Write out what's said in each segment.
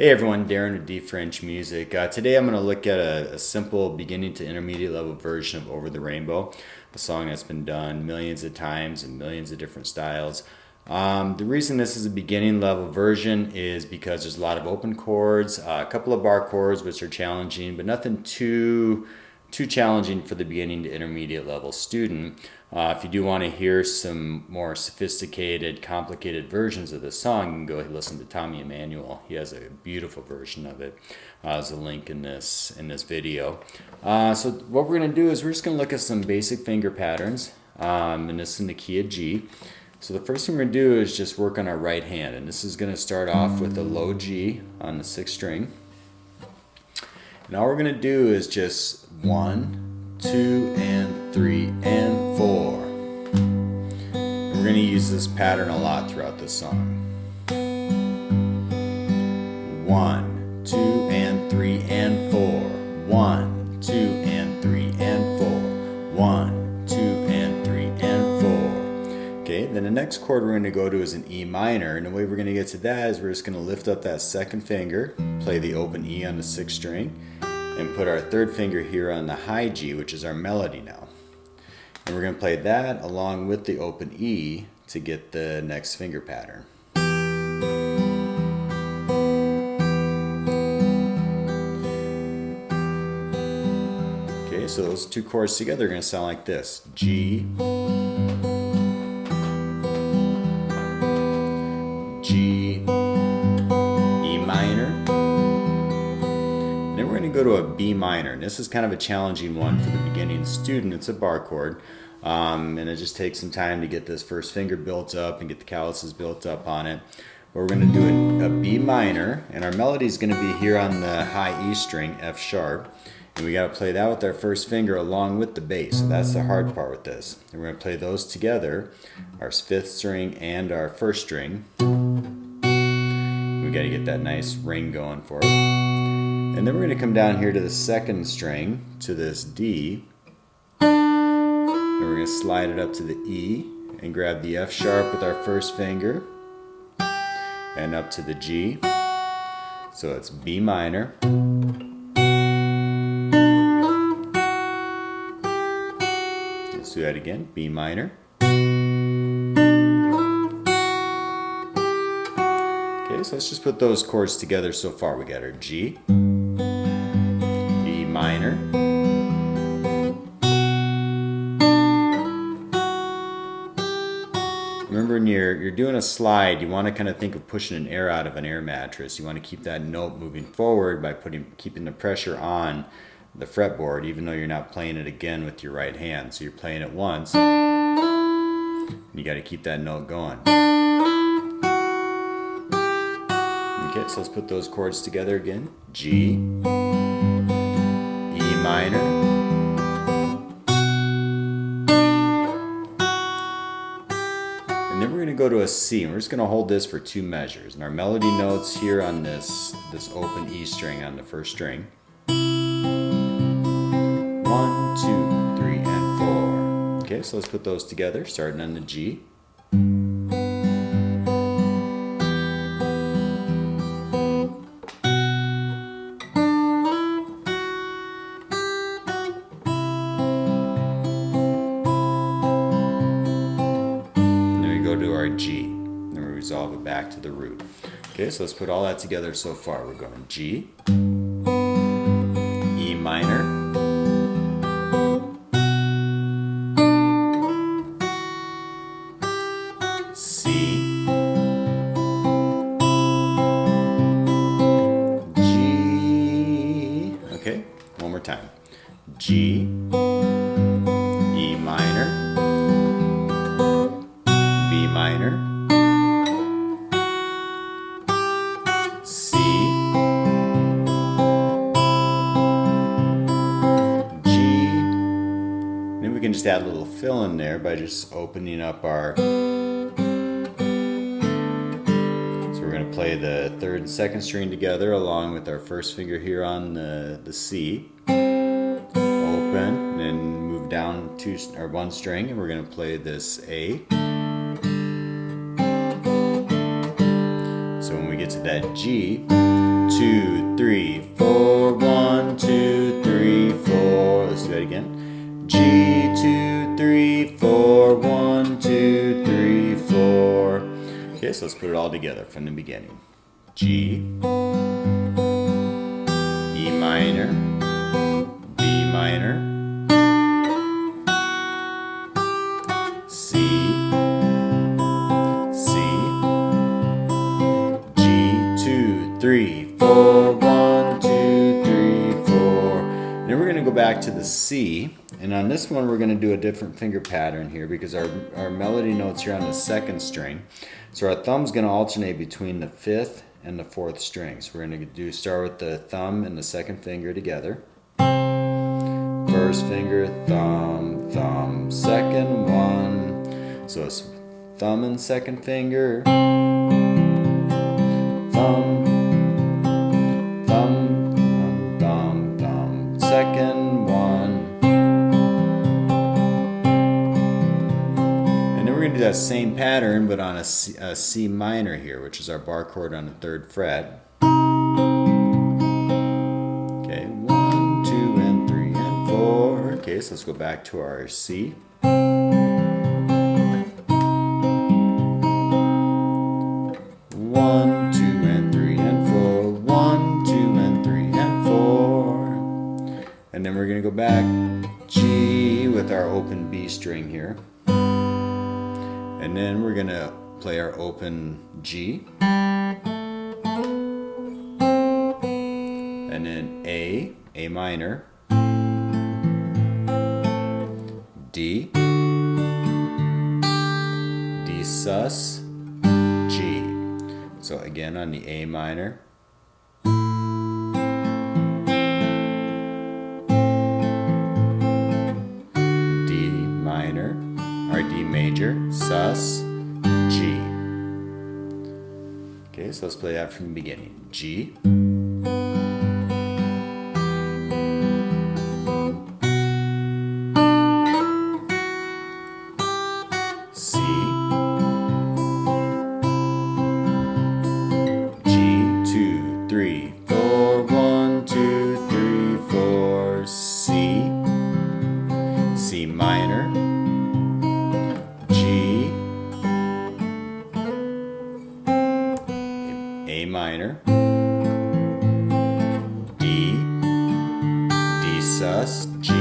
Hey everyone, Darren with D French Music. Today I'm going to look at a simple beginning to intermediate level version of Over the Rainbow, a song that's been done millions of times in millions of different styles. The reason this is a beginning level version is because there's a lot of open chords, a couple of bar chords which are challenging, but nothing too challenging for the beginning to intermediate level student. If you do want to hear some more sophisticated, complicated versions of this song, you can go listen to Tommy Emmanuel. He has a beautiful version of it. There's a link in this video. So what we're going to do is we're just going to look at some basic finger patterns, and this in the key of G. So the first thing we're going to do is just work on our right hand, and this is going to start off with a low G on the 6th string. And all we're going to do is just 1, 2, and 3, and 4. And we're going to use this pattern a lot throughout this song. 1, 2, and 3, and 4. 1, 2, and 3, and 4. 1, 2, and 3, and 4. Okay, then the next chord we're going to go to is an E minor, and the way we're going to get to that is we're just going to lift up that second finger, play the open E on the 6th string, and put our third finger here on the high G, which is our melody now. And we're going to play that along with the open E to get the next finger pattern. Okay, so those two chords together are going to sound like this. G, G, E minor. Then we're going to go to a B minor, and this is kind of a challenging one for the beginning student. It's a bar chord, and it just takes some time to get this first finger built up and get the calluses built up on it. But we're going to do a B minor, and our melody is going to be here on the high E string, F sharp, and we got to play that with our first finger along with the bass. So that's the hard part with this. And we're going to play those together, our 5th string and our 1st string. We got to get that nice ring going for it. And then we're going to come down here to the 2nd string, to this D. And we're going to slide it up to the E and grab the F sharp with our first finger and up to the G. So it's B minor. Let's do that again, B minor. Okay, so let's just put those chords together so far. We got our G, E minor, remember when you're doing a slide, you want to kind of think of pushing an air out of an air mattress. You want to keep that note moving forward by keeping the pressure on the fretboard, even though you're not playing it again with your right hand. So you're playing it once, and you got to keep that note going. Okay, so let's put those chords together again. G, E minor, and then we're going to go to a C, and we're just going to hold this for 2 measures. And our melody notes here on this open E string on the 1st string. 1, 2, 3, and 4. Okay, so let's put those together, starting on the G. To our G, and we resolve it back to the root. Okay, so let's put all that together so far. We're going G, E minor, C, G, okay, one more time. G, E minor, minor, C, G, and then we can just add a little fill in there by just opening up our, so we're going to play the 3rd and 2nd string together along with our 1st finger here on the C, open, and then move down 1 string, and we're going to play this A. So when we get to that G, 2 2, 3, 4, 1, 2, 3, 4. Let's do that again. G, 2, 3, 4, 1, 2, 3, 4. Okay, so let's put it all together from the beginning. G, E minor, B minor, C, C, G, 2, 3, 4, 1, 2, 3, 4. And then we're going to go back to the C. And on this one, we're going to do a different finger pattern here because our melody notes are on the second string. So our thumb's going to alternate between the fifth and the fourth strings. We're going to start with the thumb and the second finger together. First finger, thumb, thumb, second one. So it's thumb and second finger, thumb, thumb, thumb, thumb, thumb, second one. We're going to do that same pattern, but on a C minor here, which is our bar chord on the 3rd fret. Okay, 1, 2, and 3, and 4. Okay, so let's go back to our C. 1, 2, and 3, and 4. 1, 2, and 3, and 4. And then we're going to go back G with our open B string here. And then we're going to play our open G. And then A minor, D, D sus, G. So again on the A minor, D minor, or D major, sus, G. Okay, so let's play that from the beginning. G, C, G, 2, 3, 4, 1, 2, 3, 4, C, C minor, G, A minor, D, D sus, G.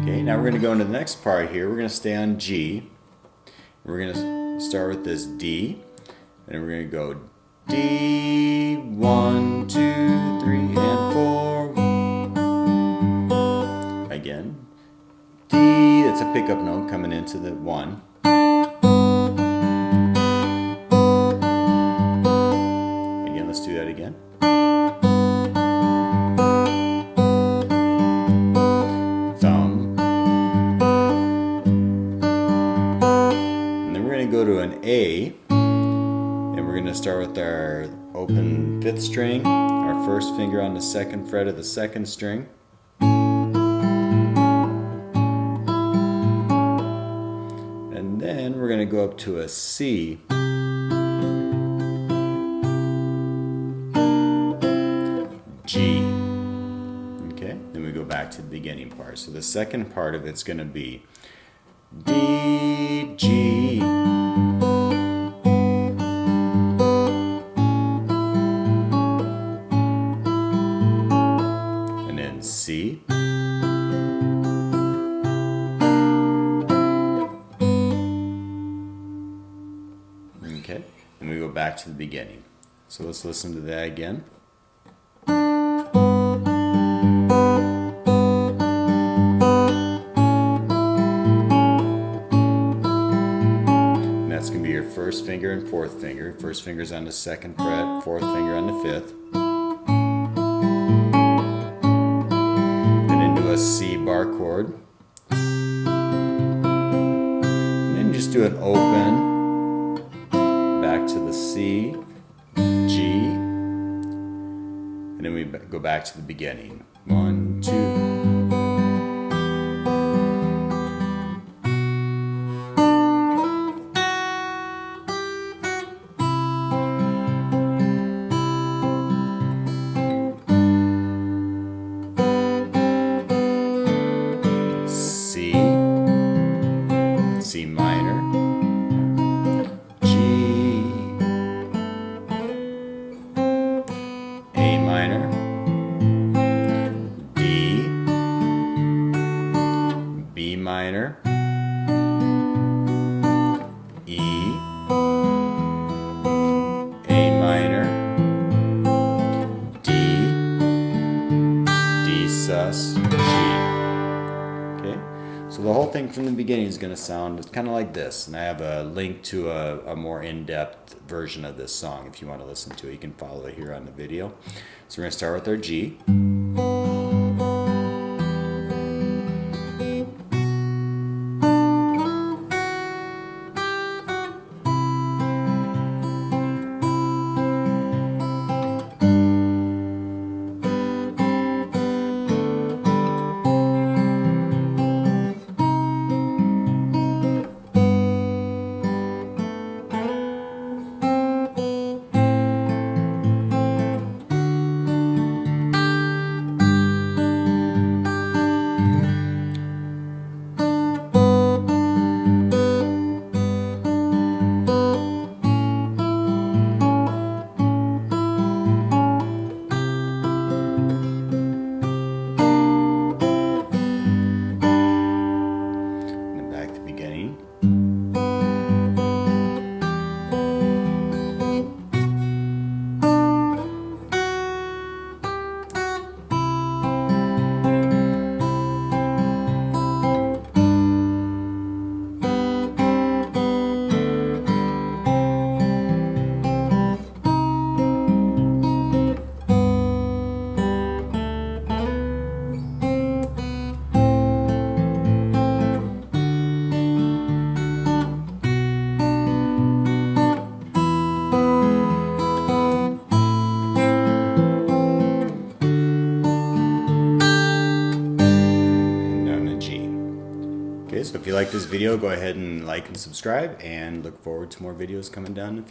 Okay, now we're going to go into the next part here. We're going to stay on G. We're going to start with this D, and we're going to go D, 1, 2, 3, and 4. Again, D, that's a pickup note coming into the 1. Again, let's do that again. Thumb. And then we're going to go to an A, and we're going to start with our open 5th string, our 1st finger on the 2nd fret of the 2nd string. And then we're going to go up to a C. G. Okay, then we go back to the beginning part. So the second part of it's going to be D, G, and then C, okay, and we go back to the beginning. So let's listen to that again. That's going to be your 1st finger and 4th finger. 1st finger's on the 2nd fret, 4th finger on the 5th. And then do a C bar chord. And then just do an open, back to the C, G, and then we go back to the beginning. 1, 2. thing from the beginning is going to sound kind of like this. And I have a link to a more in-depth version of this song. If you want to listen to it, you can follow it here on the video. So we're going to start with our G. Okay, so if you like this video, go ahead and like and subscribe, and look forward to more videos coming down in the future.